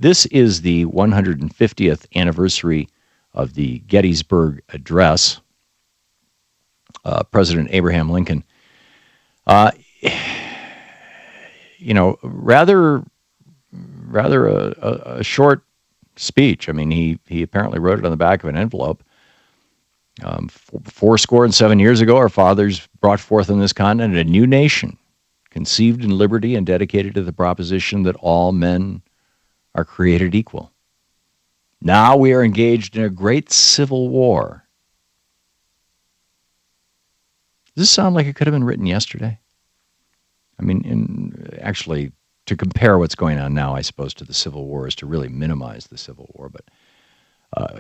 This is the 150th anniversary of the Gettysburg Address. President Abraham Lincoln, rather a short speech. I mean, he apparently wrote it on the back of an envelope. 7 years ago, our fathers brought forth on this continent a new nation, conceived in liberty and dedicated to the proposition that all men are created equal. Now we are engaged in a great civil war. Does this sound like it could have been written yesterday? I mean, actually, to compare what's going on now, I suppose, to the Civil War is to really minimize the Civil War. But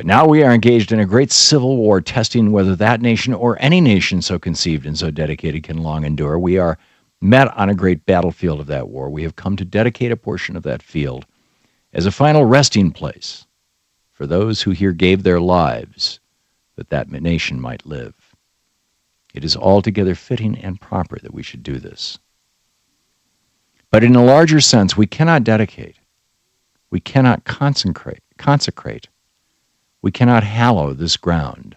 now we are engaged in a great civil war, testing whether that nation or any nation so conceived and so dedicated can long endure. We are met on a great battlefield of that war. We have come to dedicate a portion of that field as a final resting place for those who here gave their lives that that nation might live. It is altogether fitting and proper that we should do this. But in a larger sense, we cannot dedicate, we cannot consecrate, we cannot hallow this ground.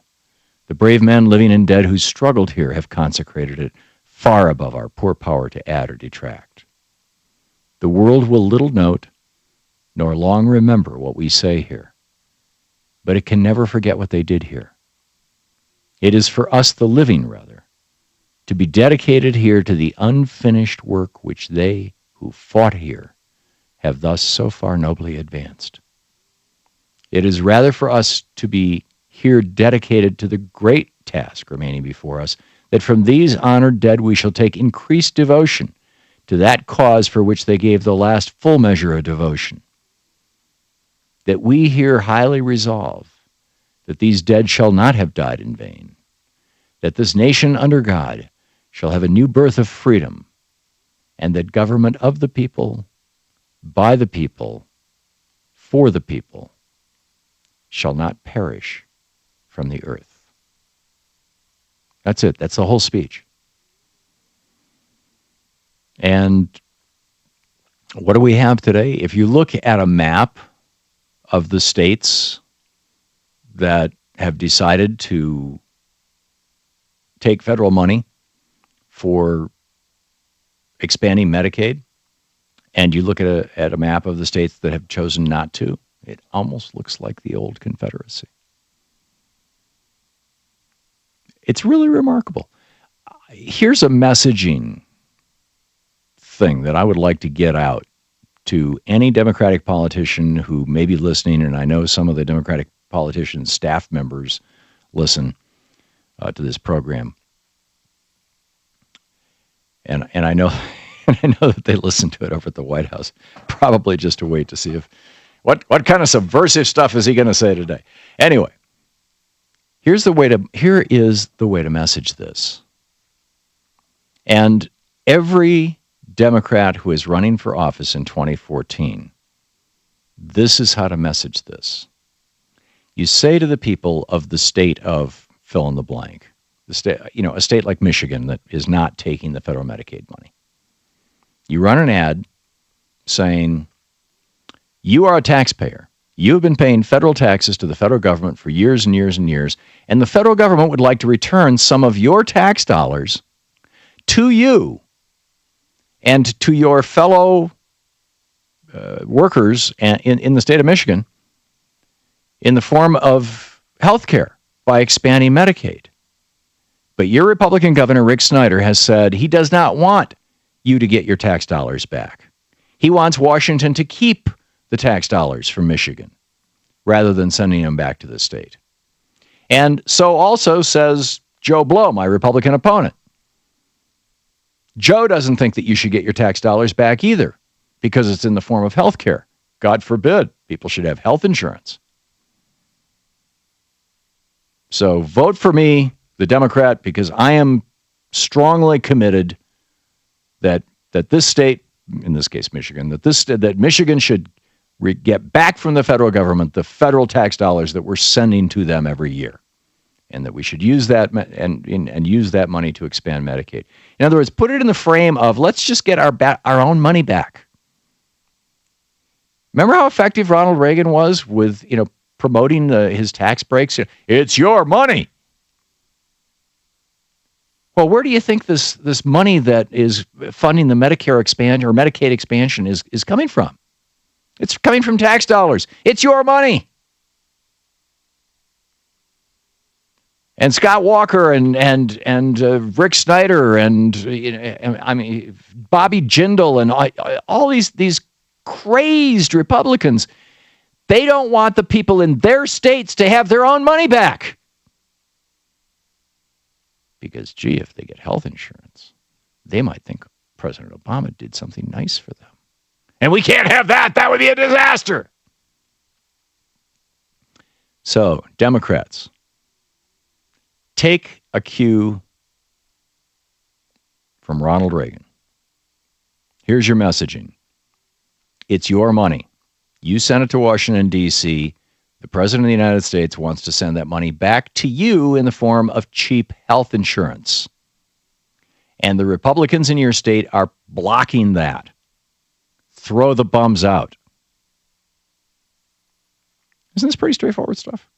The brave men, living and dead, who struggled here have consecrated it far above our poor power to add or detract. The world will little note, nor long remember what we say here, but it can never forget what they did here. It is for us, the living, rather, to be dedicated here to the unfinished work which they who fought here have thus so far nobly advanced. It is rather for us to be here dedicated to the great task remaining before us, that from these honored dead we shall take increased devotion to that cause for which they gave the last full measure of devotion. That we here highly resolve that these dead shall not have died in vain, that this nation under God shall have a new birth of freedom, and that government of the people, by the people, for the people, shall not perish from the earth. That's it. That's the whole speech. And what do we have today? If you look at a map of the states that have decided to take federal money for expanding Medicaid, and you look at a map of the states that have chosen not to, it almost looks like the old Confederacy. It's really remarkable. Here's a messaging thing that I would like to get out to any Democratic politician who may be listening, and I know some of the Democratic politicians' staff members listen to this program. And I know that they listen to it over at the White House, probably just to wait to see if what kind of subversive stuff is he going to say today. Anyway, here is the way to message this. And every Democrat who is running for office in 2014, this is how to message this. You say to the people of the state of fill in the blank, the state, a state like Michigan that is not taking the federal Medicaid money. You run an ad saying, you are a taxpayer. You have been paying federal taxes to the federal government for years and years and years, and the federal government would like to return some of your tax dollars to you and to your fellow workers in the state of Michigan in the form of health care by expanding Medicaid. But your Republican governor, Rick Snyder, has said he does not want you to get your tax dollars back. He wants Washington to keep the tax dollars from Michigan rather than sending them back to the state. And so also says Joe Blow, my Republican opponent. Joe doesn't think that you should get your tax dollars back either because it's in the form of health care. God forbid people should have health insurance. So vote for me, the Democrat, because I am strongly committed that this state, in this case Michigan, that Michigan should get back from the federal government the federal tax dollars that we're sending to them every year, and that we should use that and use that money to expand Medicaid. In other words, put it in the frame of let's just get our own money back. Remember how effective Ronald Reagan was with, promoting his tax breaks? It's your money. Well, where do you think this money that is funding the Medicare expansion or Medicaid expansion is coming from? It's coming from tax dollars. It's your money. And Scott Walker and Rick Snyder and Bobby Jindal and all these crazed Republicans, they don't want the people in their states to have their own money back. Because, gee, if they get health insurance, they might think President Obama did something nice for them. And we can't have that. That would be a disaster. So, Democrats, take a cue from Ronald Reagan. Here's your messaging. It's your money. You sent it to Washington, D.C. The President of the United States wants to send that money back to you in the form of cheap health insurance. And the Republicans in your state are blocking that. Throw the bums out. Isn't this pretty straightforward stuff?